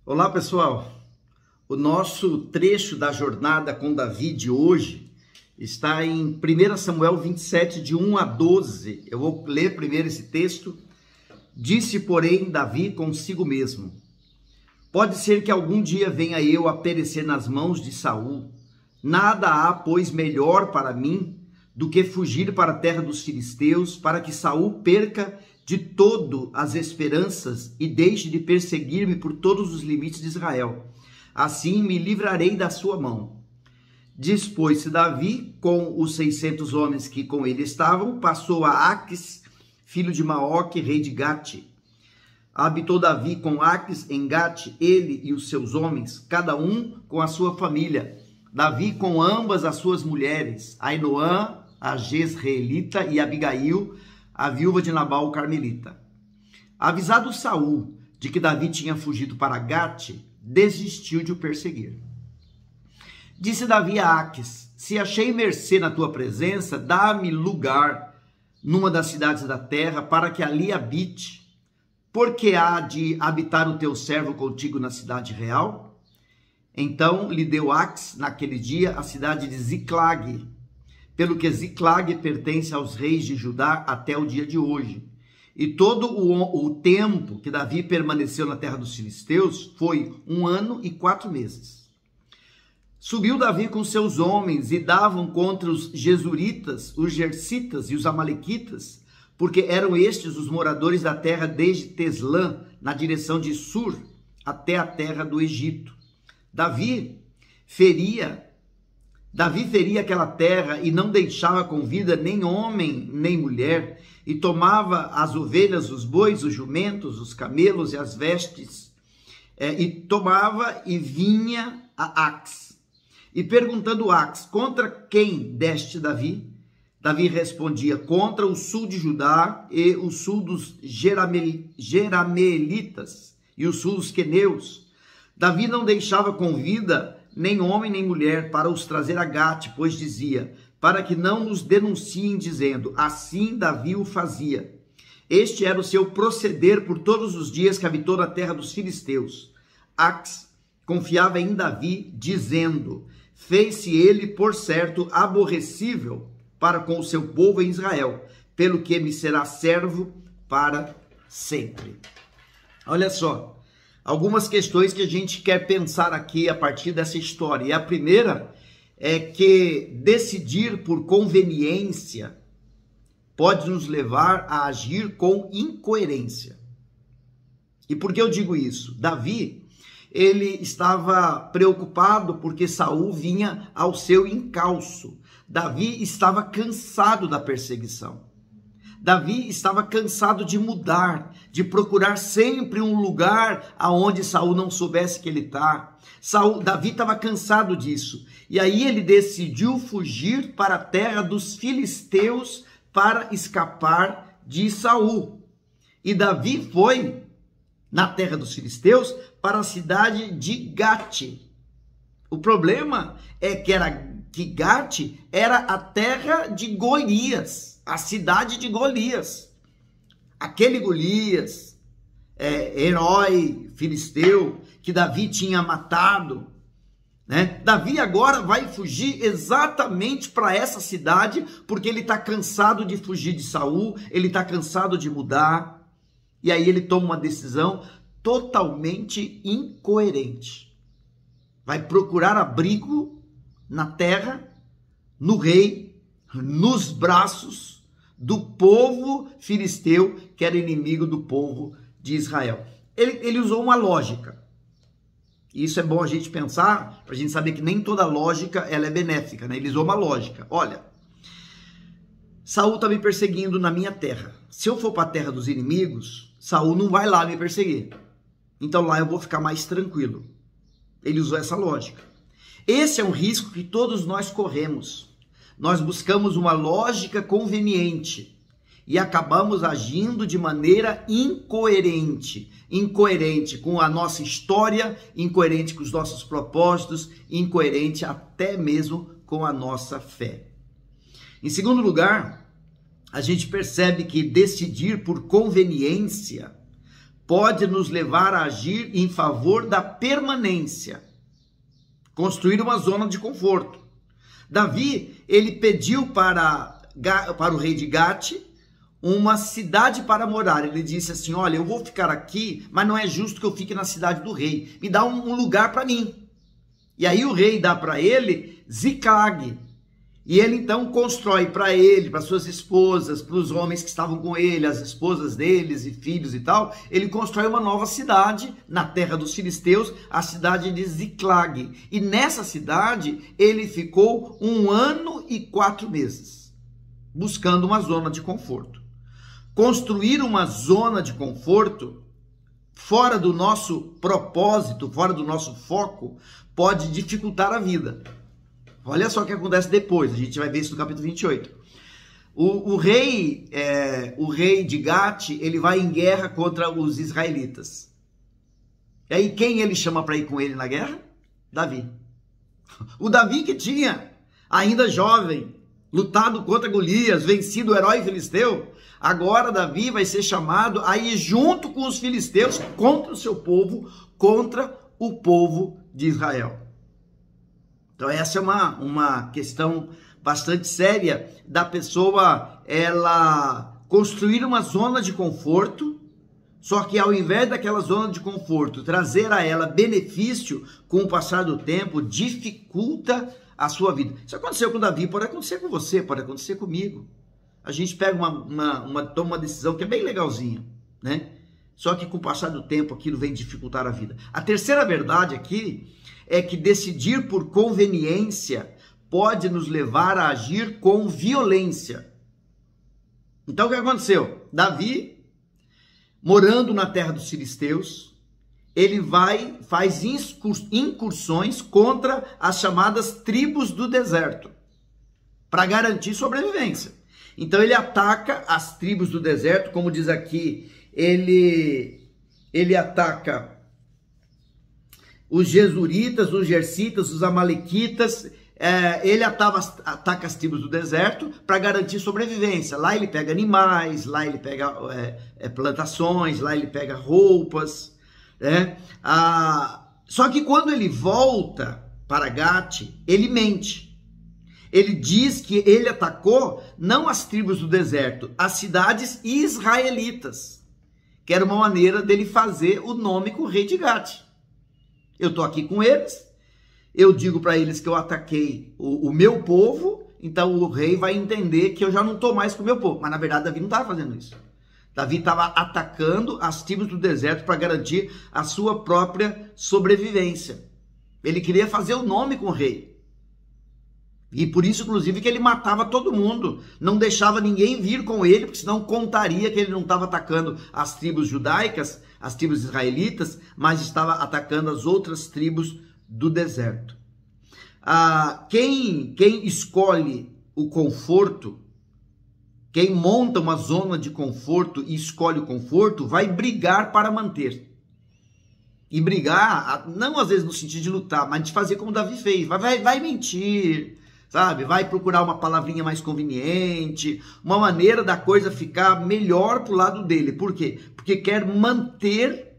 Olá pessoal, o nosso trecho da jornada com Davi de hoje está em 1 Samuel 27, de 1 a 12. Eu vou ler primeiro esse texto. Disse, porém, Davi consigo mesmo: pode ser que algum dia venha eu a perecer nas mãos de Saul. Nada há, pois, melhor para mim do que fugir para a terra dos filisteus, para que Saul perca de todo as esperanças e deixe de perseguir-me por todos os limites de Israel. Assim me livrarei da sua mão. Dispôs-se Davi com os 600 homens que com ele estavam, passou a Aques, filho de Maoque, rei de Gate. Habitou Davi com Aques em Gate, ele e os seus homens, cada um com a sua família. Davi com ambas as suas mulheres, Ainoã, a Jezreelita, e Abigail, a viúva de Nabal, o carmelita. Avisado Saul de que Davi tinha fugido para Gate, desistiu de o perseguir. Disse Davi a Aques: se achei mercê na tua presença, dá-me lugar numa das cidades da terra, para que ali habite. Porque há de habitar o teu servo contigo na cidade real? Então lhe deu Aques, naquele dia, a cidade de Ziclag, pelo que Ziclag pertence aos reis de Judá até o dia de hoje. E todo o tempo que Davi permaneceu na terra dos filisteus foi 1 ano e 4 meses. Subiu Davi com seus homens e davam contra os Gesuritas, os Gersitas e os Amalequitas, porque eram estes os moradores da terra desde Teslã, na direção de Sur, até a terra do Egito. Davi feria aquela terra e não deixava com vida nem homem nem mulher, e tomava as ovelhas, os bois, os jumentos, os camelos e as vestes, e vinha a Aques. E perguntando Aques: contra quem deste Davi? Davi respondia: contra o sul de Judá e o sul dos Jerameelitas e o sul dos queneus. Davi não deixava com vida nem homem nem mulher para os trazer a Gate, pois dizia: para que não nos denunciem, dizendo, assim Davi o fazia. Este era o seu proceder por todos os dias que habitou na terra dos filisteus. Aques confiava em Davi, dizendo: fez-se ele, por certo, aborrecível para com o seu povo em Israel, pelo que me será servo para sempre. Olha só, algumas questões que a gente quer pensar aqui a partir dessa história. E a primeira é que decidir por conveniência pode nos levar a agir com incoerência. E por que eu digo isso? Davi, ele estava preocupado porque Saul vinha ao seu encalço. Davi estava cansado da perseguição. Davi estava cansado de mudar, de procurar sempre um lugar aonde Saul não soubesse que ele está. Davi estava cansado disso. E aí ele decidiu fugir para a terra dos filisteus para escapar de Saul. E Davi foi na terra dos filisteus para a cidade de Gate. O problema é que Gate era a terra de Golias, a cidade de Golias. Aquele Golias, herói filisteu, que Davi tinha matado, né? Davi agora vai fugir exatamente para essa cidade, porque ele está cansado de fugir de Saul, ele está cansado de mudar, e aí ele toma uma decisão totalmente incoerente. Vai procurar abrigo na terra, no rei, nos braços do povo filisteu, que era inimigo do povo de Israel. Ele usou uma lógica. Isso é bom a gente pensar, para a gente saber que nem toda lógica ela é benéfica, né? Ele usou uma lógica. Olha, Saul está me perseguindo na minha terra. Se eu for para a terra dos inimigos, Saul não vai lá me perseguir. Então lá eu vou ficar mais tranquilo. Ele usou essa lógica. Esse é um risco que todos nós corremos. Nós buscamos uma lógica conveniente e acabamos agindo de maneira incoerente. Incoerente com a nossa história, incoerente com os nossos propósitos, incoerente até mesmo com a nossa fé. Em segundo lugar, a gente percebe que decidir por conveniência pode nos levar a agir em favor da permanência, construir uma zona de conforto. Davi, ele pediu para o rei de Gate uma cidade para morar. Ele disse assim: olha, eu vou ficar aqui, mas não é justo que eu fique na cidade do rei. Me dá um lugar para mim. E aí o rei dá para ele Ziclag. E ele então constrói para ele, para suas esposas, para os homens que estavam com ele, as esposas deles e filhos e tal, ele constrói uma nova cidade na terra dos filisteus, a cidade de Ziclag. E nessa cidade ele ficou 1 ano e 4 meses, buscando uma zona de conforto. Construir uma zona de conforto fora do nosso propósito, fora do nosso foco, pode dificultar a vida. Olha só o que acontece depois, a gente vai ver isso no capítulo 28. O rei de Gate, ele vai em guerra contra os israelitas. E aí quem ele chama para ir com ele na guerra? Davi. O Davi que tinha, ainda jovem, lutado contra Golias, vencido o herói filisteu, agora Davi vai ser chamado a ir junto com os filisteus contra o seu povo, contra o povo de Israel. Então essa é uma questão bastante séria da pessoa, ela construir uma zona de conforto, só que ao invés daquela zona de conforto trazer a ela benefício, com o passar do tempo dificulta a sua vida. Isso aconteceu com Davi, pode acontecer com você, pode acontecer comigo. A gente pega toma uma decisão que é bem legalzinha, né? Só que com o passar do tempo aquilo vem dificultar a vida. A terceira verdade aqui é que decidir por conveniência pode nos levar a agir com violência. Então o que aconteceu? Davi, morando na terra dos filisteus, ele faz incursões contra as chamadas tribos do deserto, para garantir sobrevivência. Então ele ataca as tribos do deserto, como diz aqui, ele ataca os Gesuritas, os Gersitas, os Amalequitas, ele ataca as tribos do deserto para garantir sobrevivência. Lá ele pega animais, lá ele pega plantações, lá ele pega roupas, né? Só que quando ele volta para Gate, ele mente. Ele diz que ele atacou não as tribos do deserto, as cidades israelitas, que era uma maneira dele fazer o nome com o rei de Gate. Eu estou aqui com eles, eu digo para eles que eu ataquei o meu povo, então o rei vai entender que eu já não estou mais com o meu povo. Mas na verdade Davi não estava fazendo isso. Davi estava atacando as tribos do deserto para garantir a sua própria sobrevivência. Ele queria fazer o nome com o rei. E por isso, inclusive, que ele matava todo mundo. Não deixava ninguém vir com ele, porque senão contaria que ele não estava atacando as tribos judaicas, as tribos israelitas, mas estava atacando as outras tribos do deserto. Quem escolhe o conforto, quem monta uma zona de conforto e escolhe o conforto, vai brigar para manter. E brigar, não às vezes no sentido de lutar, mas de fazer como Davi fez. Vai mentir, sabe? Vai procurar uma palavrinha mais conveniente, uma maneira da coisa ficar melhor pro lado dele. Por quê? Porque quer manter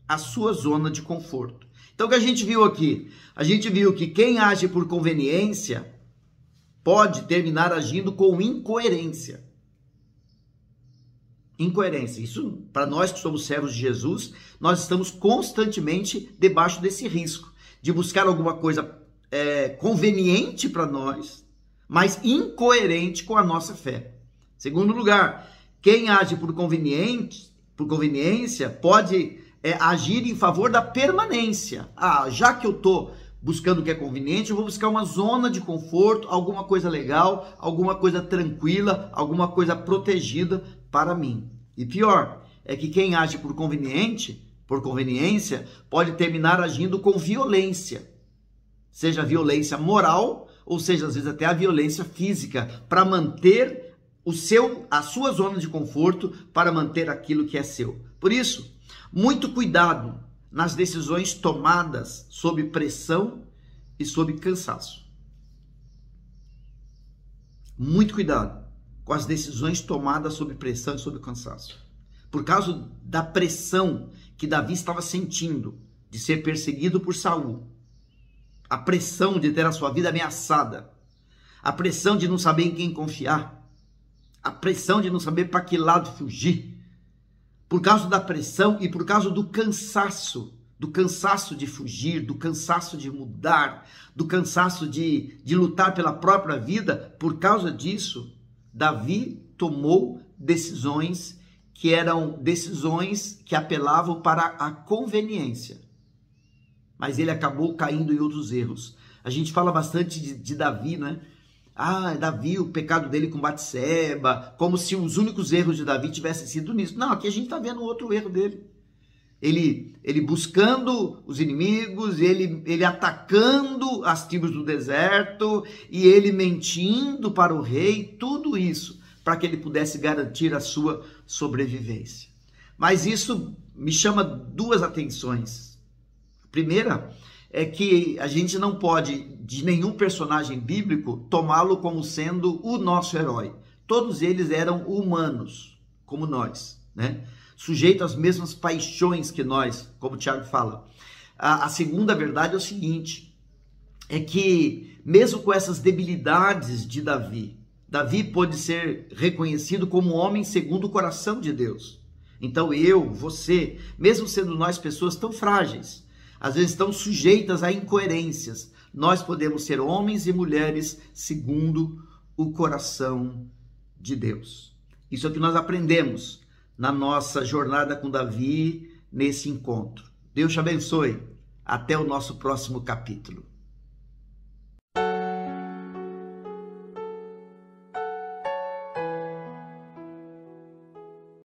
a sua zona de conforto. Então o que a gente viu aqui? A gente viu que quem age por conveniência pode terminar agindo com incoerência. Incoerência. Isso, para nós que somos servos de Jesus, nós estamos constantemente debaixo desse risco de buscar alguma coisa conveniente para nós, mas incoerente com a nossa fé. Segundo lugar, quem age por conveniência pode agir em favor da permanência. Já que eu estou buscando o que é conveniente, eu vou buscar uma zona de conforto, alguma coisa legal, alguma coisa tranquila, alguma coisa protegida para mim. E pior, é que quem age por conveniência, pode terminar agindo com violência. Seja violência moral, ou seja, às vezes até a violência física, para manter a sua zona de conforto, para manter aquilo que é seu. Por isso, muito cuidado nas decisões tomadas sob pressão e sob cansaço. Muito cuidado com as decisões tomadas sob pressão e sob cansaço. por causa da pressão que Davi estava sentindo de ser perseguido por Saul, a pressão de ter a sua vida ameaçada, a pressão de não saber em quem confiar, a pressão de não saber para que lado fugir, por causa da pressão e por causa do cansaço de fugir, do cansaço de mudar, do cansaço de lutar pela própria vida. Por causa disso, Davi tomou decisões que eram decisões que apelavam para a conveniência. Mas ele acabou caindo em outros erros. A gente fala bastante de Davi, né? Davi, o pecado dele com Batseba, como se os únicos erros de Davi tivessem sido nisso. Não, aqui a gente está vendo outro erro dele. Ele buscando os inimigos, ele atacando as tribos do deserto, e ele mentindo para o rei, tudo isso para que ele pudesse garantir a sua sobrevivência. Mas isso me chama duas atenções. A primeira é que a gente não pode, de nenhum personagem bíblico, tomá-lo como sendo o nosso herói. Todos eles eram humanos, como nós, né? Sujeito às mesmas paixões que nós, como o Tiago fala. A segunda verdade é o seguinte, é que mesmo com essas debilidades de Davi pôde ser reconhecido como um homem segundo o coração de Deus. Então eu, você, mesmo sendo nós pessoas tão frágeis, às vezes tão sujeitas a incoerências, nós podemos ser homens e mulheres segundo o coração de Deus. Isso é o que nós aprendemos na nossa jornada com Davi, nesse encontro. Deus te abençoe. Até o nosso próximo capítulo.